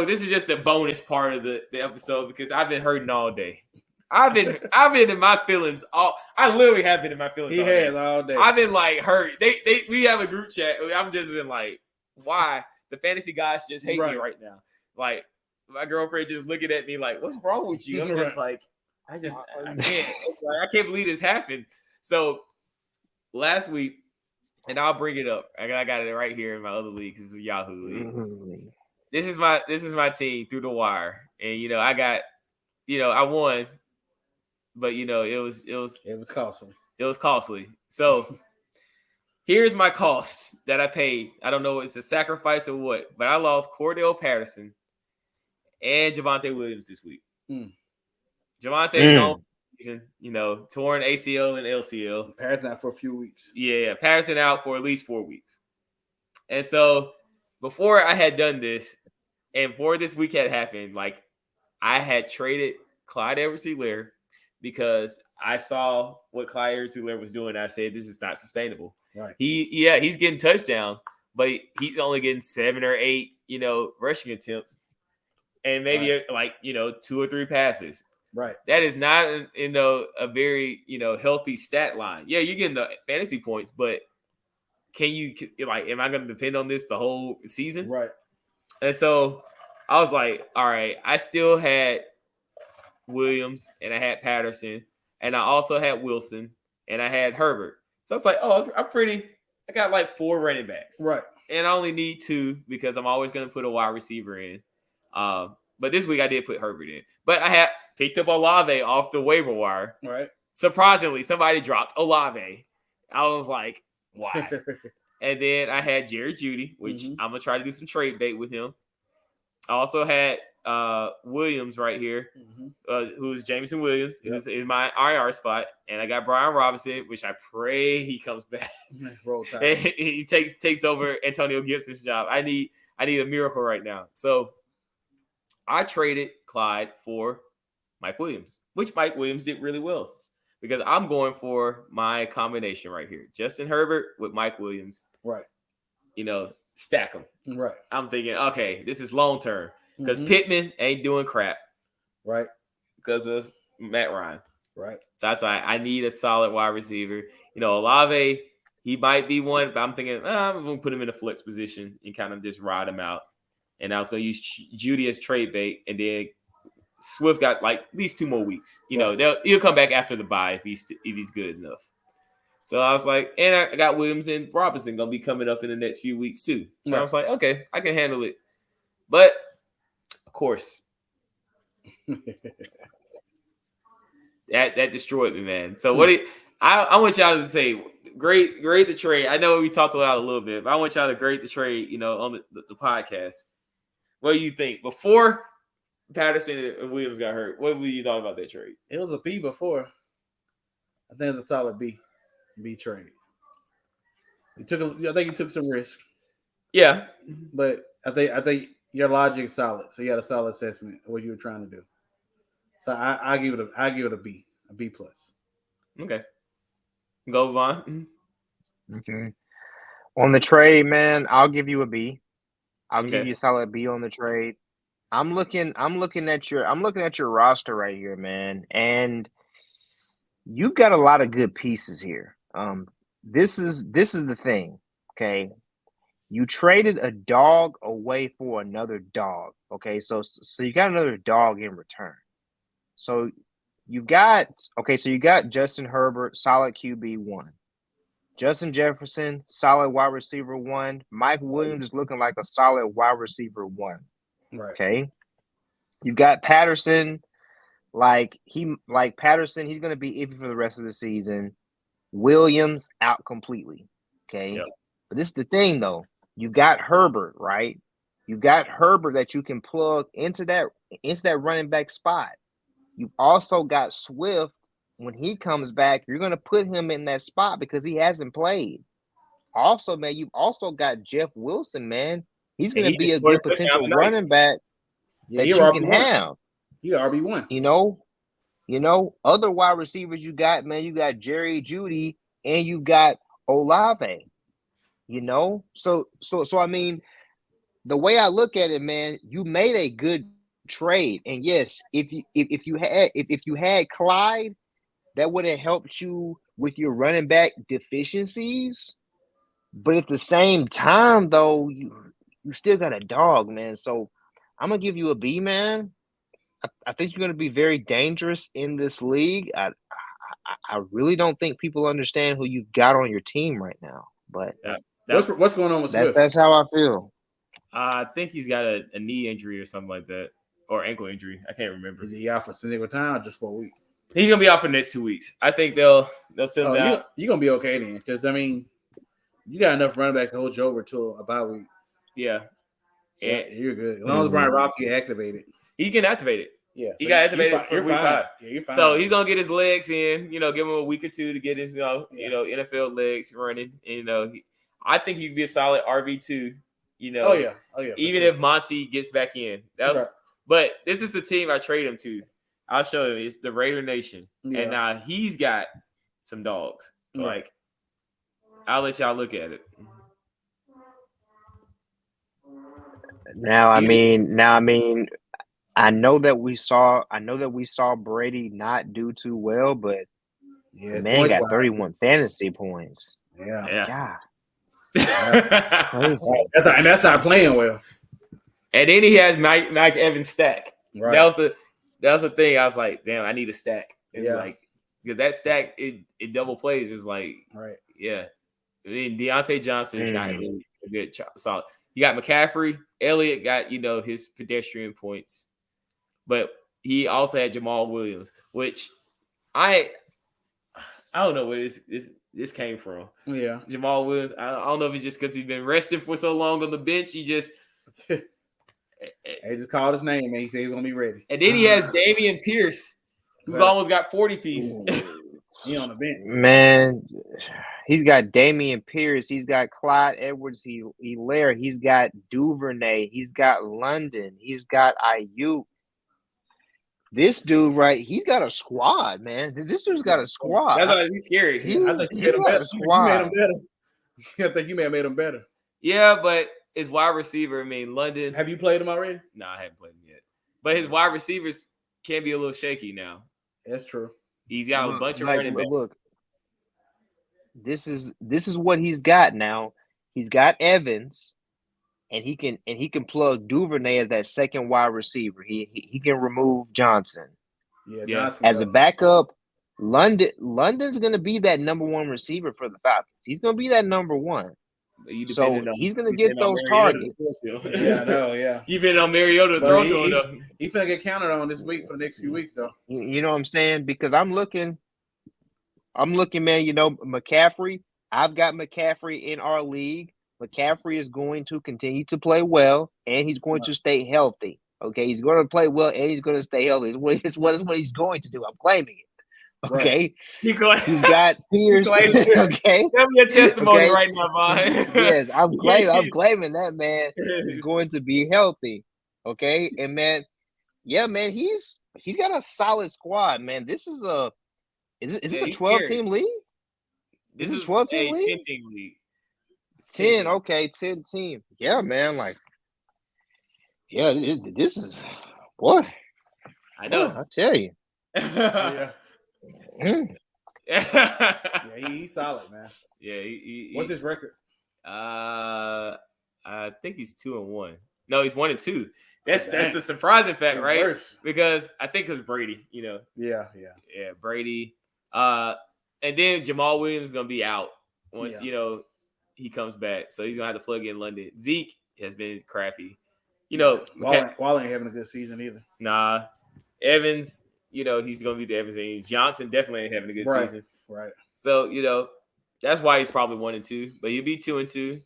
this is just a bonus part of the episode because I've been hurting all day. I've been in my feelings I literally have been in my feelings all day. I've been like hurt. We have a group chat. I've just been like, why? The fantasy guys just hate me right now. Like my girlfriend just looking at me like, what's wrong with you? I'm just like, I can't. I can't believe this happened. So last week, and I'll bring it up. I got it right here in my other league because it's a Yahoo league. Mm-hmm. This is my team through the wire, and I got, I won, but it was costly. It was costly. So here's my cost that I paid. I don't know if it's a sacrifice or what, but I lost Cordell Patterson and Javonte Williams this week. Javonte's gone season, torn ACL and LCL. Patterson out for a few weeks. Yeah, Patterson out for at least 4 weeks. And so before I had done this, and before this week had happened, like I had traded Clyde Edwards-Helaire because I saw what Clyde Edwards-Helaire was doing. I said, this is not sustainable. Right. He's getting touchdowns, but he's only getting 7 or 8, rushing attempts, and maybe 2 or 3 passes. Right. That is not, a very, healthy stat line. Yeah, you're getting the fantasy points, but am I going to depend on this the whole season? Right. And so I was like, all right, I still had Williams and I had Patterson and I also had Wilson and I had Herbert. So I was like, oh, I got like 4 running backs. Right. And I only need 2 because I'm always going to put a wide receiver in. But this week I did put Herbert in. But I had picked up Olave off the waiver wire. Right. Surprisingly, somebody dropped Olave. I was like, why? And then I had Jerry Jeudy, which I'm going to try to do some trade bait with him. I also had Williams right here, who's Jameson Williams, who's in my IR spot. And I got Brian Robinson, which I pray he comes back. Roll Tide. And he takes over Antonio Gibson's job. I need a miracle right now. So I traded Clyde for Mike Williams, which Mike Williams did really well. Because I'm going for my combination right here. Justin Herbert with Mike Williams. Right. Stack them. Right. I'm thinking, okay, this is long term. Because Pittman ain't doing crap. Right. Because of Matt Ryan. Right. So I was like, I need a solid wide receiver. Olave, he might be one, but I'm thinking, I'm going to put him in a flex position and kind of just ride him out. And I was going to use Jeudy as trade bait, and then Swift got like at least 2 more weeks. He'll come back after the bye if he's good enough. So I was like, and I got Williams and Robinson gonna be coming up in the next few weeks too. So I was like, okay, I can handle it. But of course, that destroyed me, man. So I want y'all to say, grade the trade. I know we talked about it a little bit, but I want y'all to grade the trade. On the podcast. What do you think before Patterson and Williams got hurt? What were you thought about that trade? It was a B before. I think it's a solid B trade. I think you took some risk. Yeah, but I think your logic is solid. So you had a solid assessment of what you were trying to do. So I give it a B plus. Okay, go Vaughn. Okay, on the trade, man, I'll give you a B. I'll give you a solid B on the trade. I'm looking at your roster right here, man, and you've got a lot of good pieces here. This is the thing, okay? You traded a dog away for another dog, okay? So you got another dog in return. So you got Justin Herbert, solid QB 1. Justin Jefferson, solid wide receiver 1. Mike Williams is looking like a solid wide receiver 1. Right. Okay. You got Patterson. Patterson, he's going to be iffy for the rest of the season. Williams out completely. Okay. Yep. But this is the thing, though. You got Herbert, right? You got Herbert that you can plug into that running back spot. You've also got Swift. When he comes back, you're going to put him in that spot because he hasn't played. Also, man, you've also got Jeff Wilson, man. He's going to be a good potential running back that you can have. You RB1. Other wide receivers you got, man, you got Jerry Jeudy and you got Olave. So I mean, the way I look at it, man, you made a good trade, and yes, if you had Clyde, that would have helped you with your running back deficiencies. But at the same time, though, you still got a dog, man. So I'm gonna give you a B, man. I think you're gonna be very dangerous in this league. I really don't think people understand who you've got on your team right now. But what's going on with Swift? That's how I feel. I think he's got a knee injury or something like that, or ankle injury. I can't remember. Is he out for significant time or just for a week? He's gonna be out for the next 2 weeks. I think they'll sit him down. You're gonna be okay then, because I mean, you got enough running backs to hold you over to a bye week. Yeah, you're good. As long as Brian Robinson get activated, he can activate it. Yeah, he got activated for week 5. Yeah, you're fine. So he's gonna get his legs in. Give him a week or two to get his NFL legs running. And, I think he'd be a solid RB2. Oh yeah. Even if Monty gets back in, but this is the team I trade him to. I'll show you. It's the Raider Nation, and now he's got some dogs. Like, I'll let y'all look at it. Now, I mean, I know that we saw Brady not do too well, but the man got 31 fantasy points. Yeah. Crazy. And that's not playing well. And then he has Mike Evans stack. Right. That was the thing. I was like, damn, I need a stack. It's like, because that stack it double plays. It's like, right. Yeah. I mean, Deontay Johnson is not really a good solid. You got McCaffrey. Elliott got, his pedestrian points. But he also had Jamal Williams, which I don't know where this came from. Yeah. Jamal Williams. I don't know if it's just because he's been resting for so long on the bench. He just they just called his name and he said he's gonna be ready. And then he has Dameon Pierce, who's almost got 40 piece. He on the bench. Man, he's got Dameon Pierce. He's got Clyde Edwards-Helaire. He's got Duvernay. He's got London. He's got Ayuk. This dude, he's got a squad, man. This dude's got a squad. That's why he's scary. I think you made him better. I think you may have made him better. Yeah, but his wide receiver, London. Have you played him already? No, I haven't played him yet. But his wide receivers can be a little shaky now. That's true. He's got a bunch of running backs. Look, this is what he's got now. He's got Evans, and he can plug Duvernay as that second wide receiver. He can remove Johnson. Yeah. As a backup, London's going to be that number one receiver for the Falcons. He's going to be that number one. So he's going to get those targets. Yeah, I know. Yeah, You've been on Mariota to throw to him, though. He's going to get counted on this week for the next few weeks, though. You know what I'm saying? Because I'm looking, man. McCaffrey. I've got McCaffrey in our league. McCaffrey is going to continue to play well, and he's going to stay healthy. Okay, he's going to play well, and he's going to stay healthy. It's what he's going to do. I'm claiming it. Okay, right. He's got Pierce. Okay, tell me a testimony right now, man. Yes, I'm claiming that man is going to be healthy. Okay, and man, he's got a solid squad, man. This is a is this a 12-team league? This is a 12-team league. 10-team league. 10, okay, 10 team. Yeah, man, this is what I know. I tell you. Yeah. Yeah, he's solid, man. Yeah, what's his record? I think he's 2-1. No, he's 1-2. That's the surprising fact, right? Worse. Because I think it's Brady, Yeah, Brady. And then Jamal Williams is gonna be out once he comes back, so he's gonna have to plug in London. Zeke has been crappy. Wall ain't having a good season either. Nah, Evans. He's going to be the Evans. Johnson definitely ain't having a good season. Right. So, that's why he's probably 1-2, but he'll be 2-2.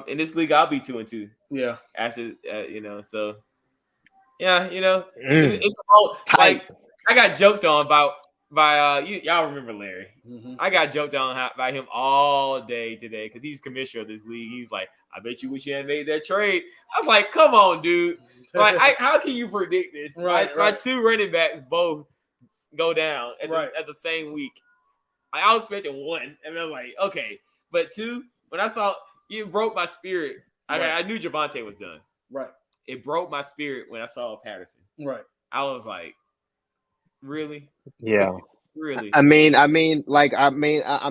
In this league, I'll be 2-2. Yeah. After, so, yeah, it's all like I got joked on by y'all remember Larry. Mm-hmm. I got joked on by him all day today because he's commissioner of this league. He's like, I bet you wish you hadn't made that trade. I was like, come on, dude. Like, how can you predict this? Right. My two running backs both go down at the same week. I was expecting one, and I was like, okay. But two, when I saw it broke my spirit. I knew Javonte was done. Right. It broke my spirit when I saw Patterson. Right. I was like, really? Yeah. Really? I'm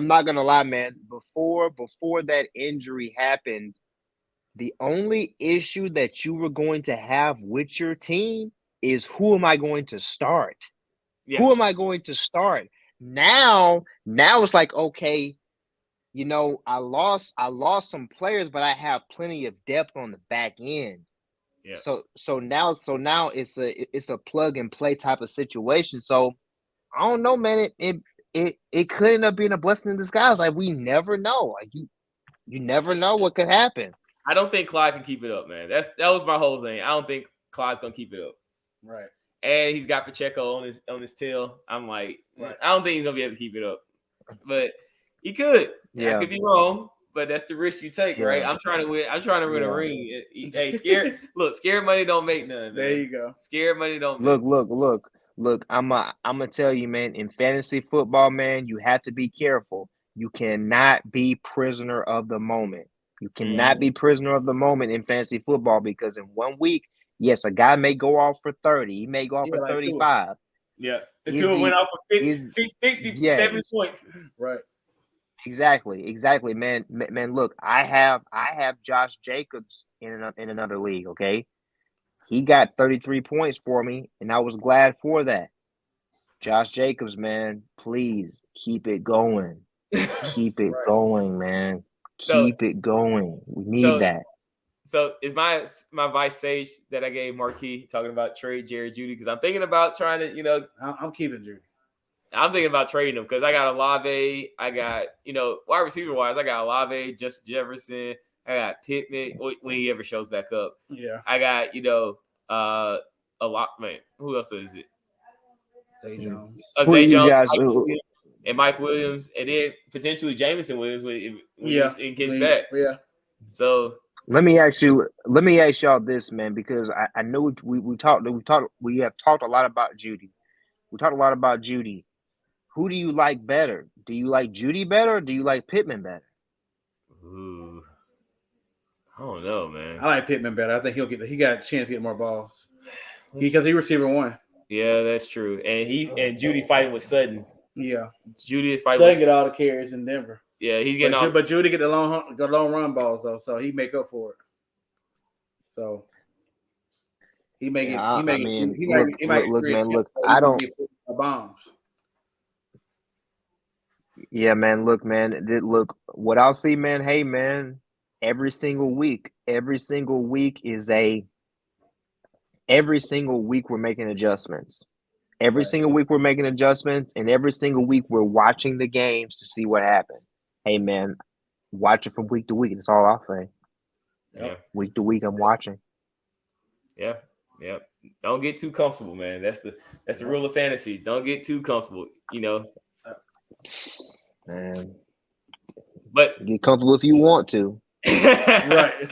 not gonna lie, man. Before that injury happened, the only issue that you were going to have with your team is who am I going to start? Yeah. Who am I going to start? Now it's like, okay, I lost some players, but I have plenty of depth on the back end. Yeah. So now it's a plug and play type of situation. So I don't know, man. It could end up being a blessing in disguise. Like, we never know. Like, you never know what could happen. I don't think Clyde can keep it up, man. That was my whole thing. I don't think Clyde's gonna keep it up. Right. And he's got Pacheco on his tail. I'm like, right. I don't think he's gonna be able to keep it up. But he could. Yeah. I could be wrong, but that's the risk you take, right? I'm trying to win. I'm trying to win a ring. Hey, scared money don't make none. Man. There you go. Scared money don't make. Look. I'm gonna tell you, man. In fantasy football, man, you have to be careful. You cannot be prisoner of the moment. You cannot be prisoner of the moment in fantasy football, because in 1 week, yes, a guy may go off for 30. He may go off for 35. Yeah. The two went off for 67 points. Right. Exactly, man. Look, I have Josh Jacobs in another league. Okay, he got 33 points for me, and I was glad for that. Josh Jacobs, man, please keep it going. Keep it going, man. Keep it going. We need that. So is my vice sage that I gave Marquis talking about trade Jerry Jeudy, because I'm thinking about trying to, I'm keeping Jeudy. I'm thinking about trading him because I got Olave. I got, wide receiver wise, I got Olave, Justin Jefferson. I got Pittman when he ever shows back up. Yeah. I got, a lot, man. Who else is it? Zay Jones. Zay Jones, Mike Williams, and then potentially Jameson Williams when he gets back. Yeah. So let me ask y'all this, man, because I know we have talked a lot about Jeudy. We talked a lot about Jeudy. Who do you like better? Do you like Jeudy better, or do you like Pittman better? Ooh, I don't know, man. I like Pittman better. I think he got a chance to get more balls because he receiver one. Yeah, that's true. And Jeudy fighting with Sutton. Yeah, Jeudy is fighting. Sutton get all the carries in Denver. Yeah, he's getting all. But Jeudy get the long run balls though, so he make up for it. So he make it. Look. I don't. Bombs. Yeah, man. Look, man. Look, what I'll see, man. Hey, man. Every single week we're making adjustments. Every single week we're making adjustments, and every single week we're watching the games to see what happened. Hey, man, watch it from week to week. That's all I'll say. Yeah. Week to week, I'm watching. Yeah. Don't get too comfortable, man. That's the rule of fantasy. Don't get too comfortable, Man. But get comfortable if you want to. Right.